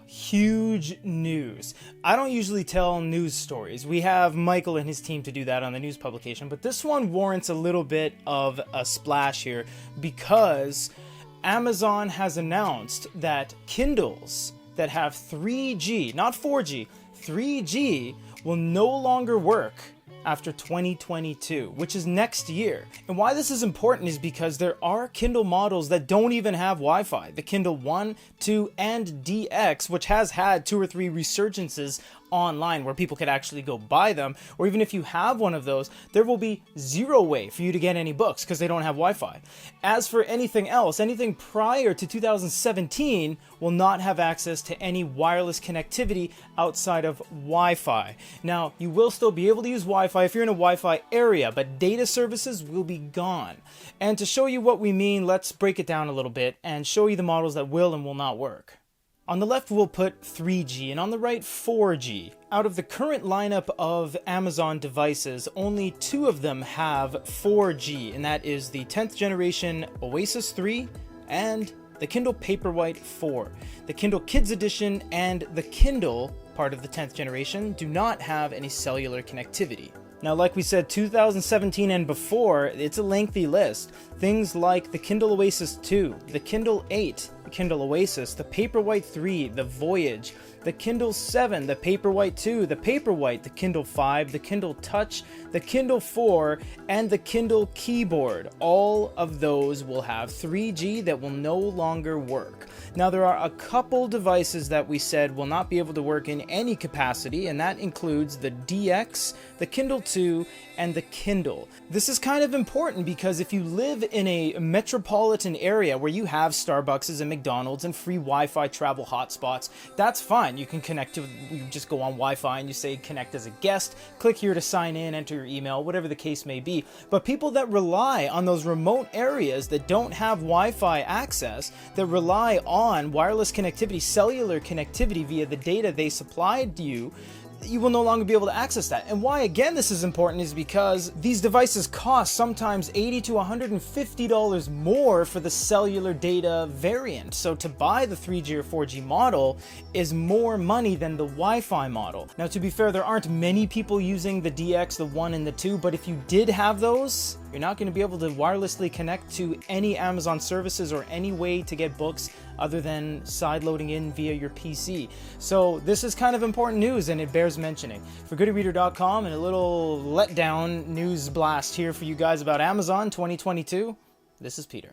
Huge news. I don't usually tell news stories. We have Michael and his team to do that on the news publication, but this one warrants a little bit of a splash here because Amazon has announced that Kindles that have 3G, not 4G, 3G will no longer work after 2022, which is next year. And why this is important is because there are Kindle models that don't even have Wi-Fi. The Kindle 1, 2, and DX, which has had 2 or 3 resurgences online where people could actually go buy them, or even if you have one of those, there will be zero way for you to get any books because they don't have Wi-Fi. As for anything else, anything prior to 2017 will not have access to any wireless connectivity outside of Wi-Fi. Now, you will still be able to use Wi-Fi if you're in a Wi-Fi area, but data services will be gone. And to show you what we mean, let's break it down a little bit and show you the models that will and will not work. On the left, we'll put 3G, and on the right, 4G. Out of the current lineup of Amazon devices, only 2 of them have 4G, and that is the 10th generation Oasis 3 and the Kindle Paperwhite 4. The Kindle Kids Edition and the Kindle, part of the 10th generation, do not have any cellular connectivity. Now, like we said, 2017 and before, it's a lengthy list. Things like the Kindle Oasis 2, the Kindle 8, the Kindle Oasis, the Paperwhite 3, the Voyage, the Kindle 7, the Paperwhite 2, the Paperwhite, the Kindle 5, the Kindle Touch, the Kindle 4, and the Kindle Keyboard. All of those will have 3G that will no longer work. Now, there are a couple devices that we said will not be able to work in any capacity, and that includes the DX, the Kindle 2, and the Kindle. This is kind of important because if you live in a metropolitan area where you have Starbucks and McDonald's and free Wi-Fi travel hotspots, that's fine. You can connect to, you just go on Wi-Fi and you say connect as a guest, click here to sign in, enter your email, whatever the case may be. But people that rely on those remote areas that don't have Wi-Fi access, that rely on wireless connectivity, cellular connectivity via the data they supplied you, you will no longer be able to access that. And why, again, this is important is because these devices cost sometimes $80 to $150 more for the cellular data variant. So to buy the 3G or 4G model is more money than the Wi-Fi model. Now, to be fair, there aren't many people using the DX, the 1 and the 2, but if you did have those, you're not going to be able to wirelessly connect to any Amazon services or any way to get books other than sideloading in via your PC. So this is kind of important news and it bears mentioning. For GoodReader.com and a little letdown news blast here for you guys about Amazon 2022, this is Peter.